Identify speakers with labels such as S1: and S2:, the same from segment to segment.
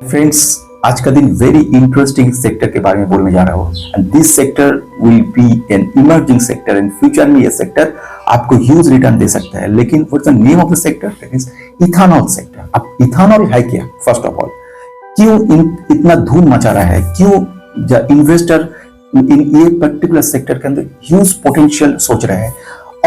S1: Friends, आज का दिन वेरी इंटरेस्टिंग सेक्टर के बारे में बोलने जा रहा हूँ and this sector will be an emerging sector and future में ये सेक्टर आपको ह्यूज रिटर्न दे सकता है। लेकिन what's the name of the sector? That is ethanol sector. अब इथेनॉल है क्या? फर्स्ट ऑफ ऑल, क्यों इतना धूम मचा रहा है? क्यों इन्वेस्टर इन ये पर्टिकुलर सेक्टर के अंदर ह्यूज पोटेंशियल सोच रहे हैं?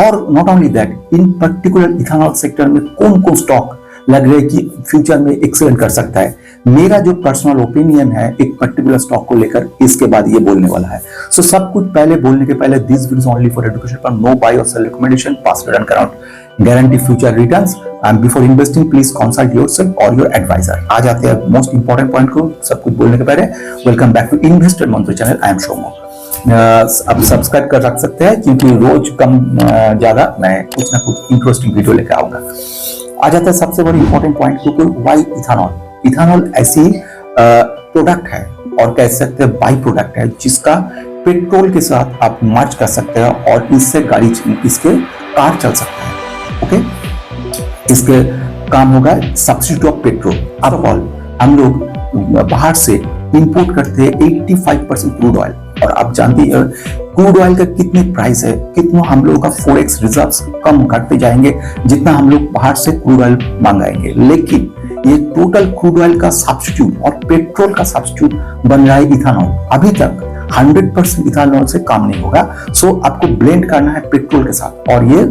S1: और not only that, in particular ethanol sector में कौन कौन स्टॉक लग रहा है कि फ्यूचर में एक्सेलेंट कर सकता है? मेरा जो पर्सनल ओपिनियन है एक पर्टिकुलर स्टॉक को लेकर, इसके बाद ये बोलने वाला है। सो सब कुछ पहले बोलने के पहले, this video is only for education पर, नो बाय और cell recommendation, past return around guarantee future returns and before investing please consult yourself और योर एडवाइजर। आ जाते हैं मोस्ट इंपॉर्टेंट पॉइंट को। सब कुछ बोलने के पहले, वेलकम बैक टू इन्वेस्टर मंत्र चैनल। I am Shomo. अब सब्सक्राइब कर रख सकते हैं क्योंकि रोज कम ज्यादा मैं कुछ ना कुछ इंटरेस्टिंग वीडियो लेकर आऊंगा। आ जाता है सबसे बड़ी इंपॉर्टेंट पॉइंट, क्योंकि व्हाई इथेनॉल? इथेनॉल ऐसी प्रोडक्ट है और कह सकते हैं बाई प्रोडक्ट है जिसका पेट्रोल के साथ आप मर्ज कर सकते हैं और इससे गाड़ी, इसके कार चल सकता है। ओके, इसके काम होगा सब्स्टिट्यूट ऑफ पेट्रोल। अब ऑल हम लोग बाहर से इंपोर्ट करते हैं 85% क्रूड ऑयल, और आप जानते हैं क्रूड ऑयल का कितने प्राइस है, कितना हम लोगों का फॉरेक्स रिजर्व्स कम घटते जाएंगे जितना हम लोग बाहर से क्रूड ऑयल मंगाएंगे। लेकिन ये टोटल क्रूड ऑयल का सब्स्टिट्यूट और पेट्रोल का सब्स्टिट्यूट बन रहा है इथेनॉल। अभी तक 100% इथेनॉल से काम नहीं होगा। सो आपको ब्लेंड करना है पेट्रोल के साथ, और ये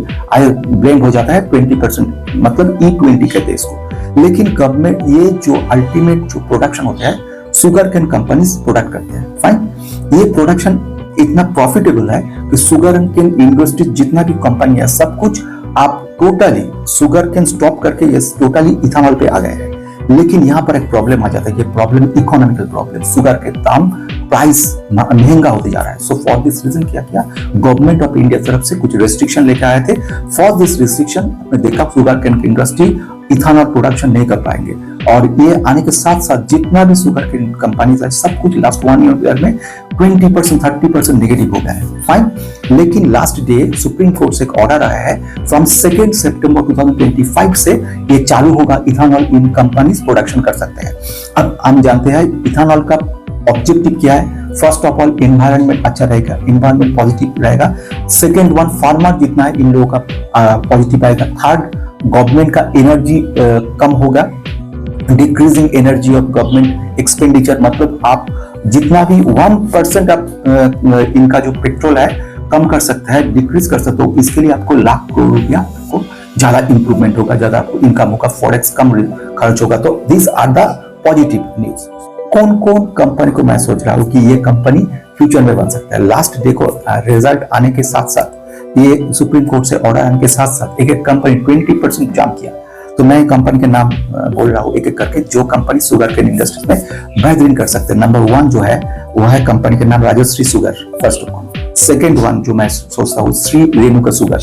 S1: ब्लेंड हो जाता है 20%, मतलब E20 कहते हैं इसको। लेकिन गवर्नमेंट ये जो अल्टीमेट जो प्रोडक्शन होता है, शुगर कैन कंपनीज प्रोडक्ट करते हैं। फाइन, ये प्रोडक्शन इतना प्रॉफिटेबल है कि शुगर कैन इंडस्ट्री जितना भी कंपनी है सब कुछ आप टोटली शुगर कैन स्टॉप करके ये टोटली इथेनॉल पे आ गए हैं। लेकिन यहाँ पर एक प्रॉब्लम आ जाता है, ये प्रॉब्लम इकोनॉमिकल प्रॉब्लम, शुगर के दाम प्राइस महंगा होते जा रहा है। सो फॉर दिस रीजन क्या किया गवर्नमेंट ऑफ इंडिया तरफ से कुछ रेस्ट्रिक्शन लेकर आए थे। फॉर दिस रेस्ट्रिक्शन आपने देखा sugar cane industry ethanol production नहीं कर पाएंगे, और ये आने के साथ साथ जितना भी शुगर के कंपनीज है सब कुछ लास्ट 1 ईयर में 20% 30% नेगेटिव हो गया है। फाइन, लेकिन लास्ट डे सुप्रीम कोर्ट से एक ऑर्डर आया है, फ्रॉम 2 सितंबर 2025 से ये चालू होगा, इथेनॉल इन कंपनीज प्रोडक्शन कर सकते हैं। अब हम जानते हैं इथेनॉल का ऑब्जेक्टिव क्या है। फर्स्ट ऑफ ऑल, एनवायरनमेंट अच्छा रहेगा, एनवायरनमेंट पॉजिटिव रहेगा। सेकेंड वन, फार्मर जितना है इन लोगों का पॉजिटिव आएगा। थर्ड, गवर्नमेंट का एनर्जी कम होगा, decreasing energy of government expenditure, मतलब आप जितना भी 1% आप इनका जो पेट्रोल है कम कर सकता है, डिक्रीज कर सकते हो, इसके लिए आपको लाख करोड़ रुपया आपको ज्यादा इंप्रूवमेंट होगा, ज्यादा आपको इनकम होगा, फॉरेक्स कम खर्च होगा। तो this are the positive news. कौन कौन कंपनी को मैं सोच रहा हूँ कि ये कंपनी फ्यूचर में बन सकता है? लास्ट डे को रिजल्ट आने के साथ साथ, ये सुप्रीम कोर्ट से ऑर्डर आने के साथ साथ एक एक कंपनी 20% जंप किया। तो मैं कंपनी के नाम बोल रहा हूँ एक एक करके, जो कंपनी शुगर केन इंडस्ट्री में बेहतरीन कर सकते हैं। नंबर 1 जो है वो है कंपनी के नाम Rajshree sugar, first of all. Second one जो मैं सोचता हूँ श्री रेणुका शुगर।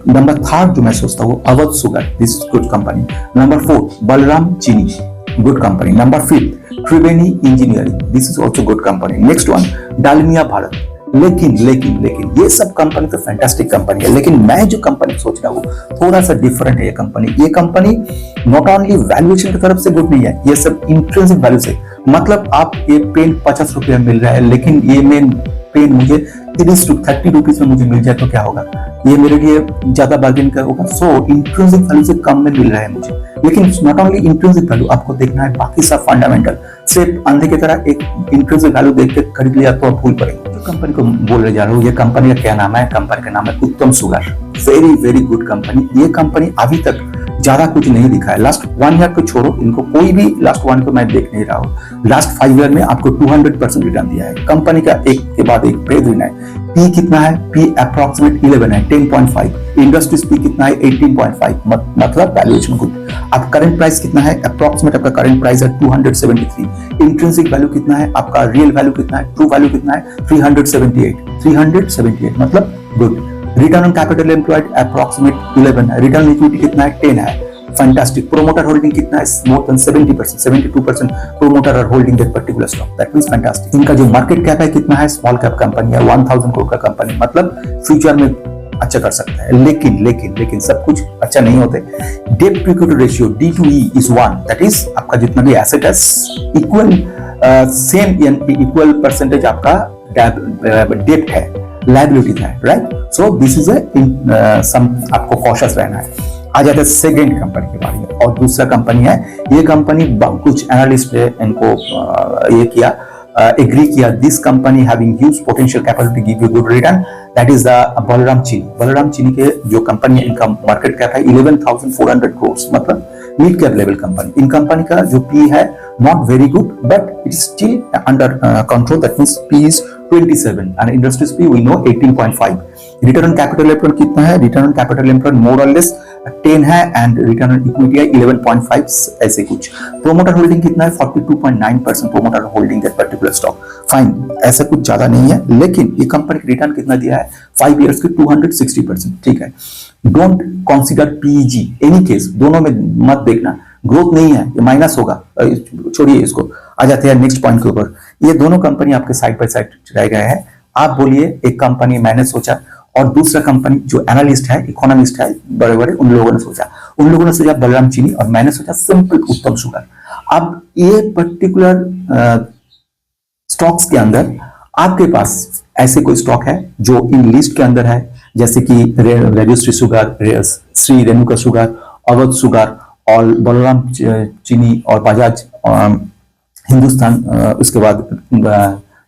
S1: नंबर 3 जो मैं सोचता हूँ Awadh sugar, this good company. Number 4 Balram Chini, good company. Number 5 Triveni engineering, this is also good company. Next one Dalmia Bharat. लेकिन लेकिन लेकिन ये सब कंपनी तो फैंटास्टिक कंपनी है, लेकिन मैं जो कंपनी सोच रहा हूँ थोड़ा सा डिफरेंट है। ये कंपनी नॉट ओनली वैल्यूएशन की तरफ से गुड नहीं है, ये सब इंट्रिंसिक वैल्यू से, मतलब आप ये पेन 50 रुपये मिल रहा है, लेकिन ये मेन पेन मुझे 30 रुपीज में मुझे मिल जाए तो क्या होगा? ये मेरे लिए ज्यादा बार्गेन का होगा। सो इंट्रिंसिक वैल्यू से कम में मिल रहा है मुझे। लेकिन नॉट ओनली इंट्रिंसिक वैल्यू, आपको देखना है बाकी सब फंडामेंटल। सिर्फ अंधे की तरह एक इंट्रिंसिक वैल्यू देख के खरीद लिया तो आप भूल पड़ेगा। जो कंपनी को बोलने जा रहा हूँ, ये कंपनी का क्या नाम है? कंपनी का नाम है उत्तम sugar. Very very good company. ये कंपनी अभी तक ज्यादा कुछ नहीं दिखा है। लास्ट 1 ईयर को छोड़ो, इनको कोई भी लास्ट 1 को मैं देख नहीं रहा हूँ। लास्ट 5 ईयर में आपको 200% रिटर्न दिया है। कंपनी का एक के बाद एक बेहतरीन है। पी कितना है? पी अप्रोक्सीमेट 11 है, 10.5। इंडस्ट्रीज पी कितना है? 18.5, मतलब वैल्यूएशन गुड। अब करंट प्राइस कितना है? अप्रोक्सीमेट आपका करंट प्राइस है 273। इंट्रिंसिक वैल्यू कितना है? आपका रियल वैल्यू कितना है? ट्रू वैल्यू कितना है? 378, मतलब good. Return on capital employed approximate 11 है। रिटर्न इक्विटी कितना है? 10 है। फैंटास्टिक। प्रोमोटर होल्डिंग कितना है? More than 70%, 72% promoter are holding that particular stock, that means fantastic. इनका जो मार्केट कैप है कितना है? स्मॉल कैप कंपनी है, 1000 करोड़ का कंपनी, मतलब फ्यूचर में अच्छा कर सकता है, लेकिन लेकिन लेकिन सब कुछ अच्छा नहीं होते। Debt to equity ratio D/E is 1, that is आपका जितना भी एसेट है इक्वल सेम इक्वल परसेंटेज आपका डेट है, लायबिलिटी है, right. So this is some आपको कॉशियस रहना है। आ जाते हैं सेकेंड कंपनी के बारे में, और दूसरा कंपनी है, ये कंपनी कुछ एनालिस्ट ने इनको ये किया, एग्री किया, this company having huge potential capability give you good return, that is the Balram चीनी। बलराम चीनी के जो कंपनी है, इनका मार्केट कैप है 11,400 करोड़, मतलब मिड कैप लेवल कंपनी। इन कंपनी का जो पी है not very good, but it is still under control, that means P is 27 and industry's P we know 18.5. Return on capital employed कितना है? Return on capital employed मोर और less 10 है, and return on equity है 11.5 ऐसे कुछ। Promoter holding कितना है? 42.9% promoter holding that particular stock. Fine, ऐसा कुछ ज्यादा नहीं है, लेकिन ये कंपनी का रिटर्न कितना दिया है 5 इयर्स के 260%, ठीक है। Don't consider PEG any case, दोनों में मत देखना, ग्रोथ नहीं है, ये माइनस होगा, छोड़िए इसको। आ जाते हैं नेक्स्ट पॉइंट के ऊपर। ये दोनों कंपनी आपके साइड बाय साइड चलाए गए हैं। आप बोलिए एक कंपनी मैंने सोचा और दूसरा कंपनी जो एनालिस्ट है, इकोनॉमिस्ट है, बड़े बड़े, उन लोगों ने सोचा बलराम चीनी, और मैंने सोचा सिंपल उत्तम शुगर। अब ये पर्टिकुलर स्टॉक्स के अंदर आपके पास ऐसे कोई स्टॉक है जो इन लिस्ट के अंदर है, जैसे कि registry sugar, Shri Renuka sugar, Awadh sugar, और बलराम चीनी, और बजाज हिंदुस्तान, उसके बाद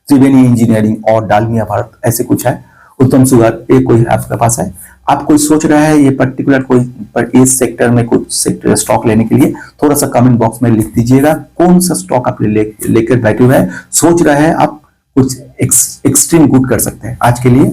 S1: त्रिवेणी इंजीनियरिंग और डालमिया भारत, ऐसे कुछ है, उत्तम शुगर, ये कोई आपके पास है। आप कोई सोच रहा है ये पर्टिकुलर कोई पर इस सेक्टर में कुछ सेक्टर स्टॉक लेने के लिए, थोड़ा सा कमेंट बॉक्स में लिख दीजिएगा कौन सा स्टॉक आप लेकर बैठे हुए हैं, सोच रहे हैं आप कुछ एक्सट्रीम गुड कर सकते हैं। आज के लिए